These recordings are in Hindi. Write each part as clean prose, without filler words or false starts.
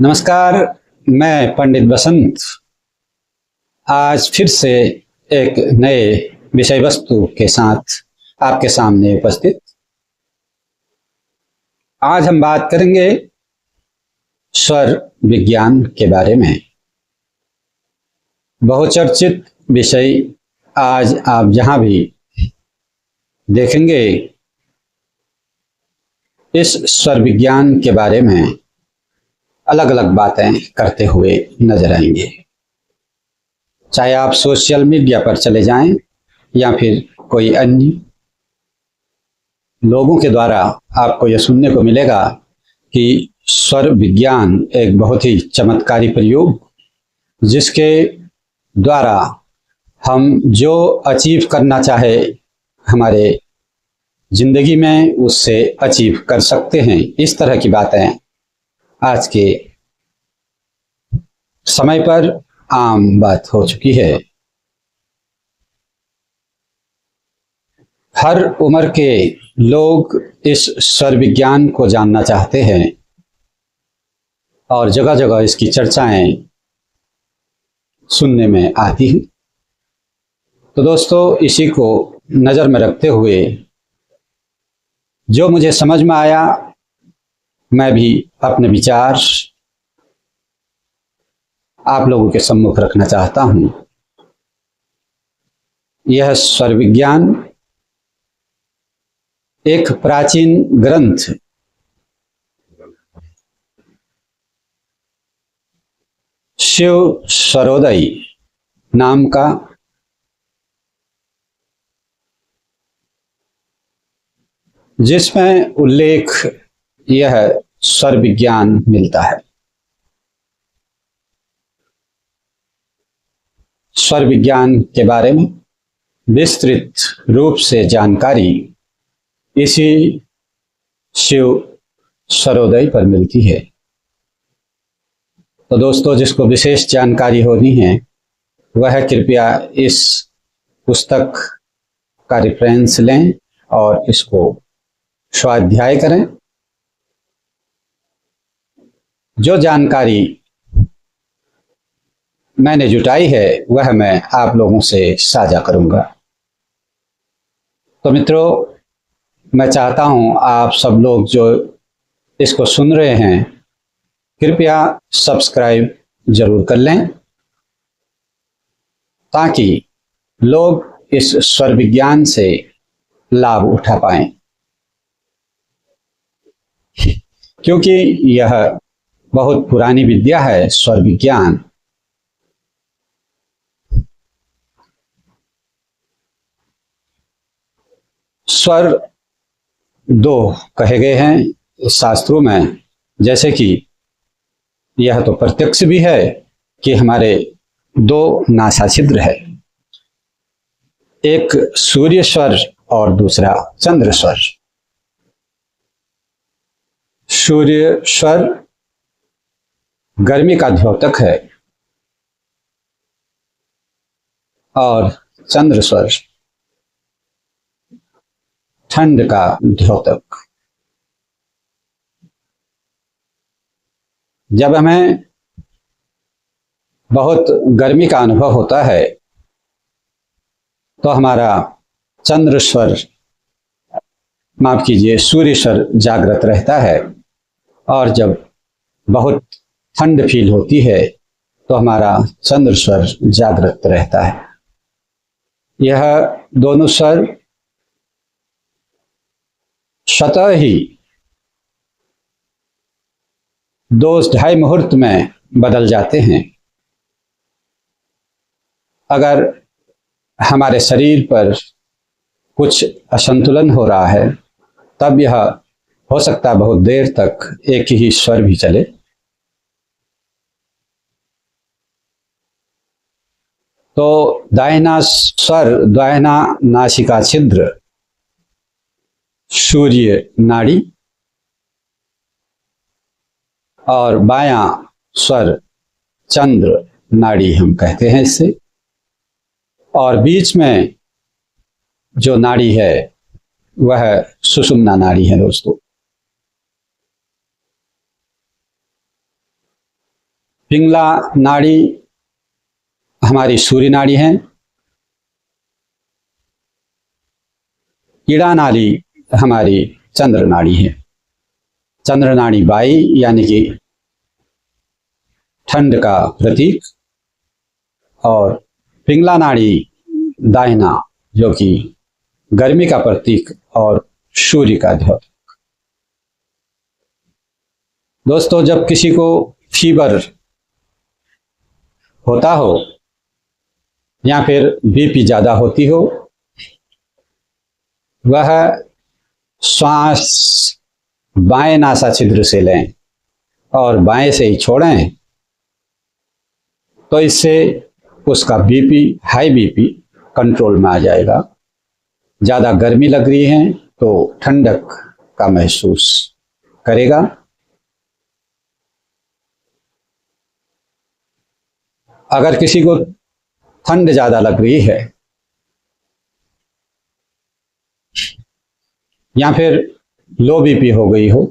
नमस्कार। मैं पंडित बसंत आज फिर से एक नए विषय वस्तु के साथ आपके सामने उपस्थित। आज हम बात करेंगे स्वर विज्ञान के बारे में। बहुचर्चित विषय। आज आप जहां भी देखेंगे इस स्वर विज्ञान के बारे में अलग अलग बातें करते हुए नजर आएंगे। चाहे आप सोशल मीडिया पर चले जाएं या फिर कोई अन्य लोगों के द्वारा आपको यह सुनने को मिलेगा कि स्वर विज्ञान एक बहुत ही चमत्कारी प्रयोग जिसके द्वारा हम जो अचीव करना चाहे हमारे जिंदगी में उससे अचीव कर सकते हैं। इस तरह की बातें आज के समय पर आम बात हो चुकी है। हर उम्र के लोग इस स्वर विज्ञान को जानना चाहते हैं और जगह जगह इसकी चर्चाएं सुनने में आती हैं। तो दोस्तों, इसी को नज़र में रखते हुए जो मुझे समझ में आया मैं भी अपने विचार आप लोगों के सम्मुख रखना चाहता हूं। यह स्वर विज्ञान एक प्राचीन ग्रंथ शिव स्वरोदय नाम का जिसमें उल्लेख यह स्वर विज्ञान मिलता है। स्वर विज्ञान के बारे में विस्तृत रूप से जानकारी इसी शिव स्वरोदय पर मिलती है। तो दोस्तों, जिसको विशेष जानकारी होनी है वह कृपया इस पुस्तक का रेफरेंस लें और इसको स्वाध्याय करें। जो जानकारी मैंने जुटाई है वह मैं आप लोगों से साझा करूंगा। तो मित्रों, मैं चाहता हूं आप सब लोग जो इसको सुन रहे हैं कृपया सब्सक्राइब जरूर कर लें ताकि लोग इस स्वर विज्ञान से लाभ उठा पाएं, क्योंकि यह बहुत पुरानी विद्या है। स्वर विज्ञान स्वर दो कहे गए हैं शास्त्रों में, जैसे कि यह तो प्रत्यक्ष भी है कि हमारे दो नासा छिद्र है, एक सूर्य स्वर और दूसरा चंद्र स्वर। सूर्य स्वर गर्मी का द्योतक है और चंद्र स्वर ठंड का द्योतक। जब हमें बहुत गर्मी का अनुभव होता है तो हमारा चंद्र स्वर, माफ कीजिए, सूर्य स्वर जागृत रहता है और जब बहुत ठंड फील होती है तो हमारा चंद्र स्वर जागृत रहता है। यह दोनों स्वर स्वतः ही 2-2.5 मुहूर्त में बदल जाते हैं। अगर हमारे शरीर पर कुछ असंतुलन हो रहा है तब यह हो सकता है बहुत देर तक एक ही स्वर भी चले। तो दाहिना स्वर, दाहिना नासिका छिद्र सूर्य नाड़ी और बायां स्वर चंद्र नाड़ी हम कहते हैं इसे। और बीच में जो नाड़ी है वह सुषुम्ना नाड़ी है दोस्तों। पिंगला नाड़ी हमारी सूर्य नाड़ी है। ईड़ा नाड़ी हमारी चंद्र नाड़ी है। चंद्र नाड़ी वायु यानी कि ठंड का प्रतीक, और पिंगला नाड़ी दाहिना जो कि गर्मी का प्रतीक और सूर्य का द्योतक। दोस्तों, जब किसी को फीवर होता हो या फिर बीपी ज्यादा होती हो, वह श्वास बाएं नासा छिद्र से लें और बाएं से ही छोड़ें, तो इससे उसका बीपी, हाई बीपी कंट्रोल में आ जाएगा। ज़्यादा गर्मी लग रही है तो ठंडक का महसूस करेगा। अगर किसी को ठंड ज़्यादा लग रही है या फिर लो बीपी हो गई हो,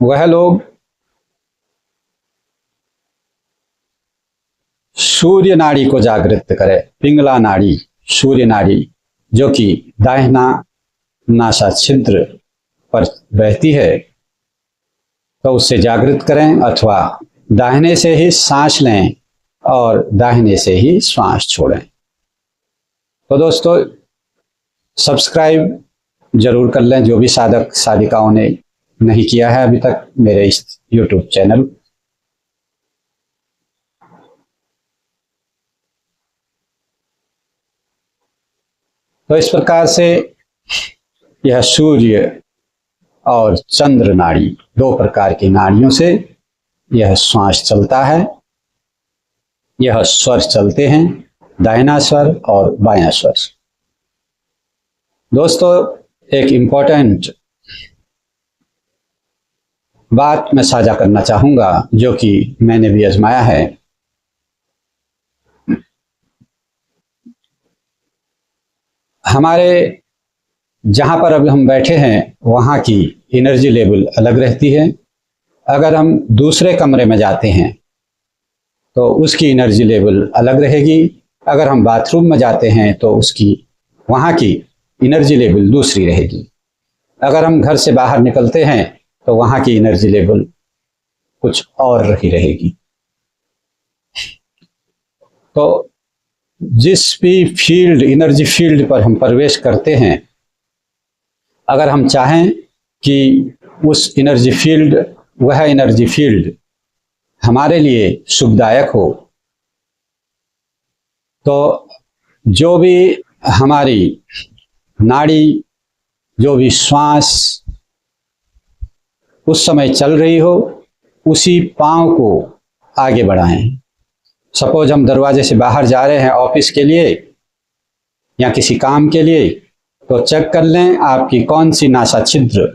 वह लोग सूर्य नाड़ी को जागृत करें। पिंगला नाड़ी, सूर्य नाड़ी जो कि दाहिना नासा छिद्र पर बहती है, तो उससे जागृत करें, अथवा दाहिने से ही सांस लें और दाहिने से ही श्वास छोड़ें। तो दोस्तों, सब्सक्राइब जरूर कर लें जो भी साधक साधिकाओं ने नहीं किया है अभी तक मेरे इस YouTube चैनल। तो इस प्रकार से यह सूर्य और चंद्र नाड़ी, दो प्रकार की नाड़ियों से यह श्वास चलता है। यह स्वर चलते हैं, दाहिना स्वर और बायां स्वर। दोस्तों, एक इम्पोर्टेंट बात मैं साझा करना चाहूंगा जो कि मैंने भी आजमाया है। हमारे जहां पर अभी हम बैठे हैं वहां की एनर्जी लेवल अलग रहती है। अगर हम दूसरे कमरे में जाते हैं तो उसकी एनर्जी लेवल अलग रहेगी। अगर हम बाथरूम में जाते हैं तो उसकी, वहां की एनर्जी लेवल दूसरी रहेगी। अगर हम घर से बाहर निकलते हैं तो वहां की एनर्जी लेवल कुछ और ही रहेगी। तो जिस भी फील्ड, एनर्जी फील्ड पर हम प्रवेश करते हैं, अगर हम चाहें कि उस एनर्जी फील्ड, वह एनर्जी फील्ड हमारे लिए सुखदायक हो, तो जो भी हमारी नाड़ी, जो भी श्वास उस समय चल रही हो, उसी पांव को आगे बढ़ाएं। सपोज हम दरवाजे से बाहर जा रहे हैं ऑफिस के लिए या किसी काम के लिए, तो चेक कर लें आपकी कौन सी नासा छिद्र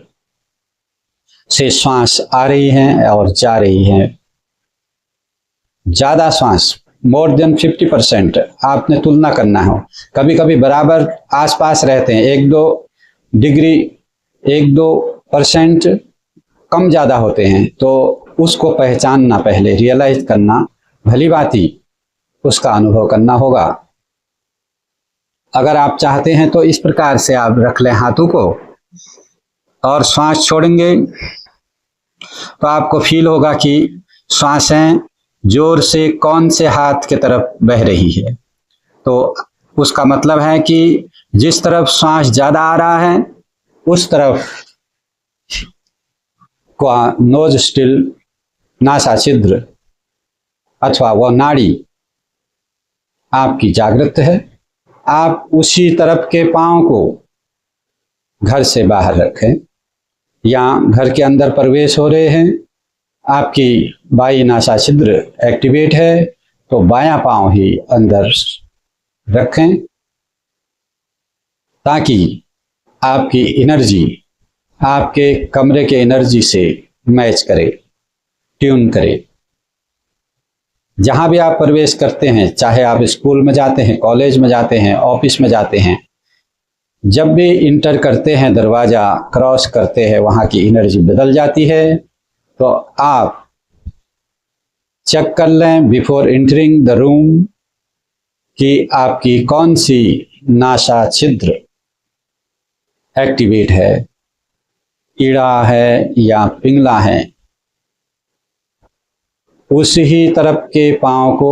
से श्वास आ रही है और जा रही है। ज्यादा श्वास, मोर देन 50% आपने तुलना करना हो। कभी कभी बराबर आसपास रहते हैं, 1-2 डिग्री, 1-2% कम ज्यादा होते हैं, तो उसको पहचानना, पहले रियलाइज करना, भली भांति उसका अनुभव करना होगा। अगर आप चाहते हैं तो इस प्रकार से आप रख लें हाथों को और श्वास छोड़ेंगे तो आपको फील होगा कि श्वासें जोर से कौन से हाथ की तरफ बह रही है। तो उसका मतलब है कि जिस तरफ श्वास ज्यादा आ रहा है उस तरफ को नोज स्टिल, नासा छिद्र अथवा वह नाड़ी आपकी जागृत है। आप उसी तरफ के पांव को घर से बाहर रखें या घर के अंदर प्रवेश हो रहे हैं, आपकी बाई नासा छिद्र एक्टिवेट है तो बायां पांव ही अंदर रखें, ताकि आपकी एनर्जी आपके कमरे के एनर्जी से मैच करे, ट्यून करे। जहां भी आप प्रवेश करते हैं, चाहे आप स्कूल में जाते हैं, कॉलेज में जाते हैं, ऑफिस में जाते हैं, जब भी इंटर करते हैं, दरवाजा क्रॉस करते हैं, वहां की एनर्जी बदल जाती है। तो आप चेक कर लें बिफोर एंटरिंग द रूम कि आपकी कौन सी नासा छिद्र एक्टिवेट है, ईड़ा है या पिंगला है। उसी ही तरफ के पांव को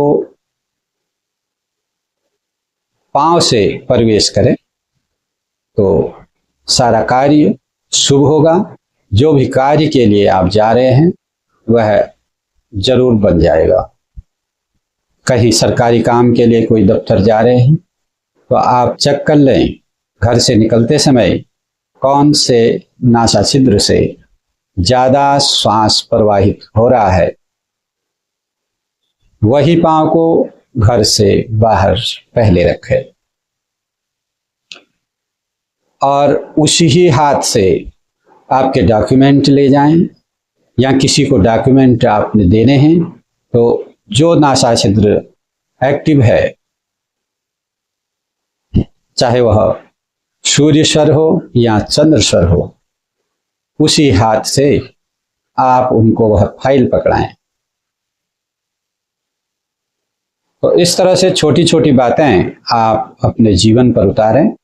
पांव से प्रवेश करें तो सारा कार्य शुभ होगा। जो भी कार्य के लिए आप जा रहे हैं वह जरूर बन जाएगा। कहीं सरकारी काम के लिए कोई दफ्तर जा रहे हैं तो आप चेक कर लें घर से निकलते समय कौन से नासा छिद्र से ज्यादा श्वास प्रवाहित हो रहा है, वही पांव को घर से बाहर पहले रखें और उसी ही हाथ से आपके डॉक्यूमेंट ले जाएं या किसी को डॉक्यूमेंट आपने देने हैं तो जो नासा छिद्र एक्टिव है, चाहे वह सूर्य स्वर हो या चंद्र स्वर हो, उसी हाथ से आप उनको वह फाइल पकड़ाएं। तो इस तरह से छोटी छोटी बातें आप अपने जीवन पर उतारें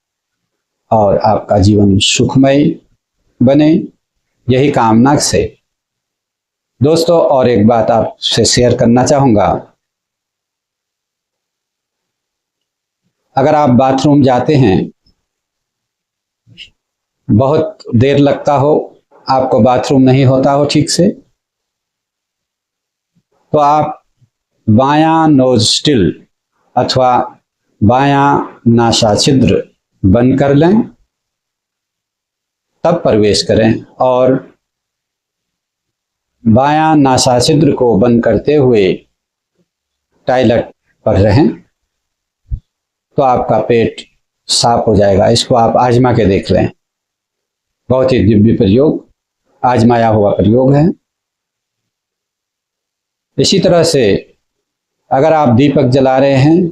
और आपका जीवन सुखमय बने, यही कामना से। दोस्तों, और एक बात आपसे शेयर करना चाहूंगा। अगर आप बाथरूम जाते हैं, बहुत देर लगता हो, आपको बाथरूम नहीं होता हो ठीक से, तो आप बायां नोस्ट्रिल अथवा बायां नासा छिद्र बंद कर लें, तब प्रवेश करें और बायां नासा छिद्र को बंद करते हुए टॉयलेट पर रहें तो आपका पेट साफ हो जाएगा। इसको आप आजमा के देख लें। बहुत ही दिव्य प्रयोग, आजमाया हुआ प्रयोग है। इसी तरह से अगर आप दीपक जला रहे हैं,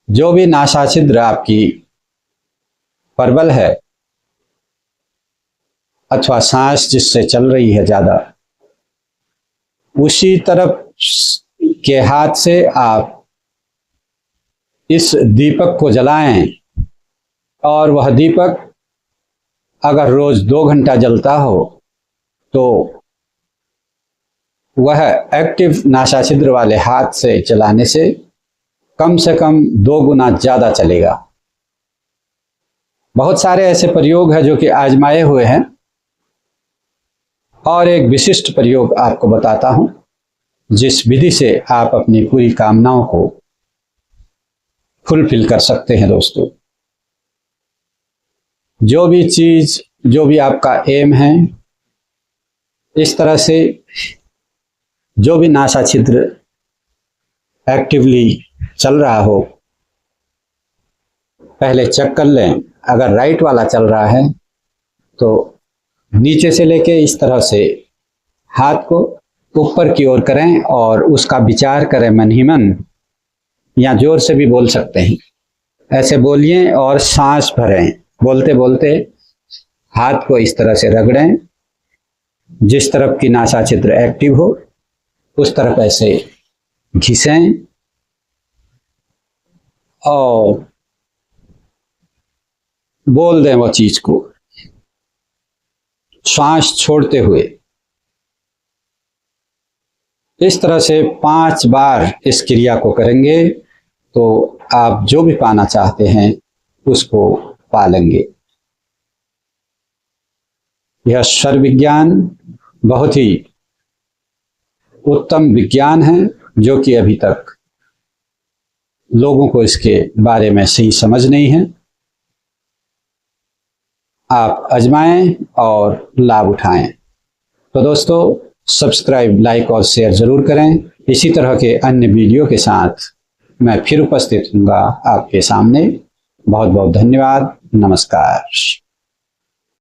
जो भी नासा छिद्र आपकी प्रबल है अथवा सांस जिससे चल रही है ज्यादा, उसी तरफ के हाथ से आप इस दीपक को जलाएं और वह दीपक अगर रोज 2 घंटा जलता हो तो वह एक्टिव नासा छिद्र वाले हाथ से चलाने से कम 2 गुना ज्यादा चलेगा। बहुत सारे ऐसे प्रयोग हैं जो कि आजमाए हुए हैं और एक विशिष्ट प्रयोग आपको बताता हूं जिस विधि से आप अपनी पूरी कामनाओं को फुलफिल कर सकते हैं। दोस्तों, जो भी चीज, जो भी आपका एम है, इस तरह से जो भी नासा छिद्र एक्टिवली चल रहा हो, पहले चेक कर लें। अगर राइट वाला चल रहा है तो नीचे से लेके इस तरह से हाथ को ऊपर की ओर करें और उसका विचार करें मन ही मन, या जोर से भी बोल सकते हैं। ऐसे बोलिए और सांस भरें। बोलते बोलते हाथ को इस तरह से रगड़ें, जिस तरफ की नासा छिद्र एक्टिव हो उस तरफ ऐसे घिसें और बोल दें वो चीज को श्वास छोड़ते हुए। इस तरह से 5 बार इस क्रिया को करेंगे तो आप जो भी पाना चाहते हैं उसको पा लेंगे। यह स्वर विज्ञान बहुत ही उत्तम विज्ञान है जो कि अभी तक लोगों को इसके बारे में सही समझ नहीं है। आप आजमाएं और लाभ उठाएं। तो दोस्तों, सब्सक्राइब, लाइक और शेयर जरूर करें। इसी तरह के अन्य वीडियो के साथ मैं फिर उपस्थित हूँगा आपके सामने। बहुत बहुत धन्यवाद। नमस्कार।